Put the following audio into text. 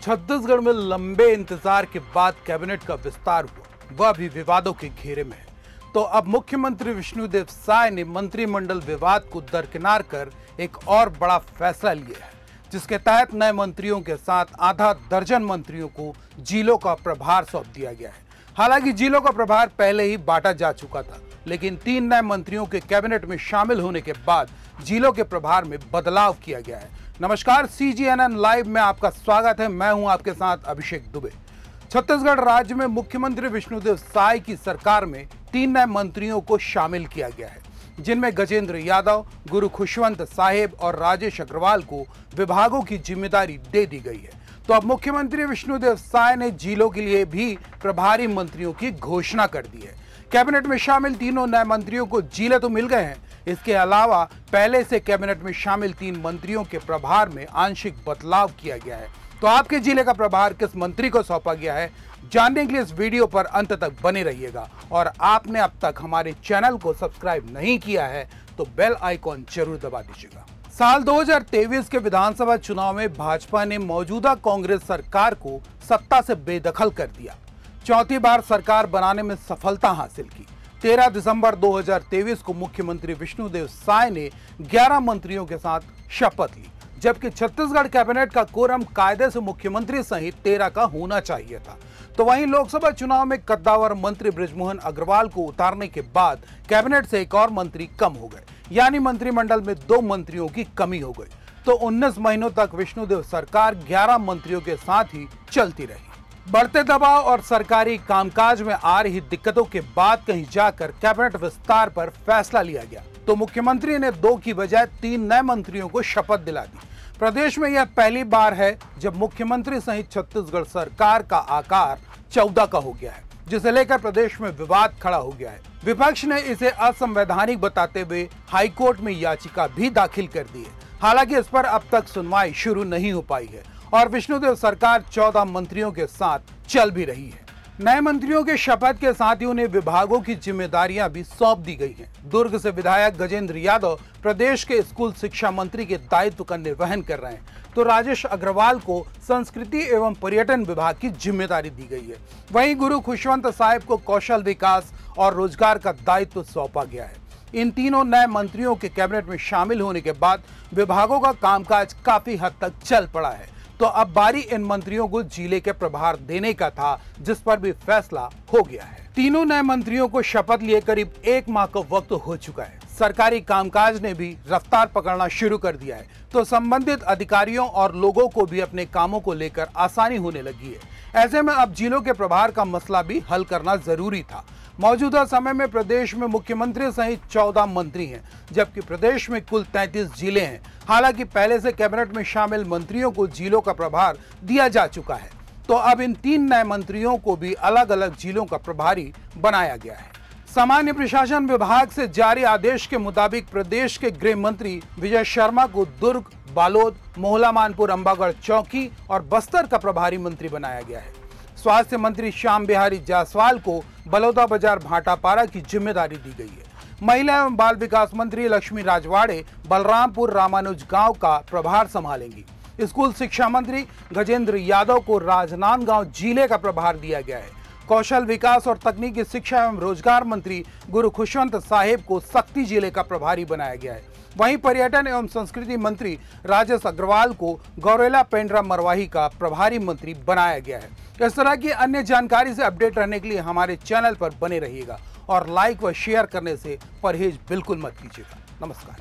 छत्तीसगढ़ में लंबे इंतजार के बाद कैबिनेट का विस्तार हुआ, वह भी विवादों के घेरे में है। तो अब मुख्यमंत्री विष्णुदेव साय ने मंत्रिमंडल विवाद को दरकिनार कर एक और बड़ा फैसला लिया है, जिसके तहत नए मंत्रियों के साथ आधा दर्जन मंत्रियों को जिलों का प्रभार सौंप दिया गया है। हालांकि जिलों का प्रभार पहले ही बांटा जा चुका था, लेकिन 3 नए मंत्रियों के कैबिनेट में शामिल होने के बाद जिलों के प्रभार में बदलाव किया गया है। नमस्कार, CGNN लाइव में आपका स्वागत है। मैं हूं आपके साथ अभिषेक दुबे। छत्तीसगढ़ राज्य में मुख्यमंत्री विष्णुदेव साय की सरकार में 3 नए मंत्रियों को शामिल किया गया है, जिनमें गजेंद्र यादव, गुरु खुशवंत साहेब और राजेश अग्रवाल को विभागों की जिम्मेदारी दे दी गई है। तो अब मुख्यमंत्री विष्णुदेव साय ने जिलों के लिए भी प्रभारी मंत्रियों की घोषणा कर दी है। कैबिनेट में शामिल तीनों नए मंत्रियों को जिले तो मिल गए हैं, इसके अलावा पहले से कैबिनेट में शामिल 3 मंत्रियों के प्रभार में आंशिक बदलाव किया गया है। तो आपके जिले का प्रभार किस मंत्री को सौंपा गया है, जानने के लिए इस वीडियो पर अंत तक बने रहिएगा। और आपने अब तक हमारे चैनल को सब्सक्राइब नहीं किया है तो बेल आइकॉन जरूर दबा दीजिएगा। साल 2023 के विधानसभा चुनाव में भाजपा ने मौजूदा कांग्रेस सरकार को सत्ता से बेदखल कर दिया, चौथी बार सरकार बनाने में सफलता हासिल की। 13 दिसंबर 2023 को मुख्यमंत्री विष्णुदेव साय ने 11 मंत्रियों के साथ शपथ ली, जबकि छत्तीसगढ़ कैबिनेट का कोरम कायदे से मुख्यमंत्री सहित 13 का होना चाहिए था। तो वहीं लोकसभा चुनाव में कद्दावर मंत्री बृजमोहन अग्रवाल को उतारने के बाद कैबिनेट से एक और मंत्री कम हो गए, यानी मंत्रिमंडल में 2 मंत्रियों की कमी हो गई। तो 19 महीनों तक विष्णुदेव सरकार 11 मंत्रियों के साथ ही चलती रही। बढ़ते दबाव और सरकारी कामकाज में आ रही दिक्कतों के बाद कहीं जाकर कैबिनेट विस्तार पर फैसला लिया गया, तो मुख्यमंत्री ने 2 की बजाय 3 नए मंत्रियों को शपथ दिला दी। प्रदेश में यह पहली बार है जब मुख्यमंत्री सहित छत्तीसगढ़ सरकार का आकार 14 का हो गया है, जिसे लेकर प्रदेश में विवाद खड़ा हो गया है। विपक्ष ने इसे असंवैधानिक बताते हुए हाईकोर्ट में याचिका भी दाखिल कर दी है। हालांकि इस पर अब तक सुनवाई शुरू नहीं हो पाई है और विष्णुदेव सरकार 14 मंत्रियों के साथ चल भी रही है। नए मंत्रियों के शपथ के साथ ही उन्हें विभागों की जिम्मेदारियां भी सौंप दी गई हैं। दुर्ग से विधायक गजेंद्र यादव प्रदेश के स्कूल शिक्षा मंत्री के दायित्व का निर्वहन कर रहे हैं, तो राजेश अग्रवाल को संस्कृति एवं पर्यटन विभाग की जिम्मेदारी दी गई है। वहीं गुरु खुशवंत साहेब को कौशल विकास और रोजगार का दायित्व सौंपा गया है। इन तीनों नए मंत्रियों के कैबिनेट में शामिल होने के बाद विभागों का कामकाज काफी हद तक चल पड़ा है। तो अब बारी इन मंत्रियों को जिले के प्रभार देने का था, जिस पर भी फैसला हो गया है। तीनों नए मंत्रियों को शपथ लिए करीब 1 माह का वक्त हो चुका है। सरकारी कामकाज ने भी रफ्तार पकड़ना शुरू कर दिया है, तो संबंधित अधिकारियों और लोगों को भी अपने कामों को लेकर आसानी होने लगी है। ऐसे में अब जिलों के प्रभार का मसला भी हल करना जरूरी था। मौजूदा समय में प्रदेश में मुख्यमंत्री सहित 14 मंत्री हैं, जबकि प्रदेश में कुल 33 जिले हैं। हालांकि पहले से कैबिनेट में शामिल मंत्रियों को जिलों का प्रभार दिया जा चुका है, तो अब इन 3 नए मंत्रियों को भी अलग अलग जिलों का प्रभारी बनाया गया है। सामान्य प्रशासन विभाग से जारी आदेश के मुताबिक प्रदेश के गृह मंत्री विजय शर्मा को दुर्ग, बालोद, मोहला मानपुर, अंबागढ़ चौकी और बस्तर का प्रभारी मंत्री बनाया गया है। स्वास्थ्य मंत्री श्याम बिहारी जायसवाल को बलौदाबाजार भाटापारा की जिम्मेदारी दी गई है। महिला एवं बाल विकास मंत्री लक्ष्मी राजवाड़े बलरामपुर रामानुजगांव का प्रभार संभालेंगी। स्कूल शिक्षा मंत्री गजेंद्र यादव को राजनांदगांव जिले का प्रभार दिया गया है। कौशल विकास और तकनीकी शिक्षा एवं रोजगार मंत्री गुरु खुशवंत साहेब को सक्ती जिले का प्रभारी बनाया गया है। वहीं पर्यटन एवं संस्कृति मंत्री राजेश अग्रवाल को गौरेला पेंड्रा मरवाही का प्रभारी मंत्री बनाया गया है। इस तरह की अन्य जानकारी से अपडेट रहने के लिए हमारे चैनल पर बने रहिएगा और लाइक व शेयर करने से परहेज बिल्कुल मत कीजिएगा। नमस्कार।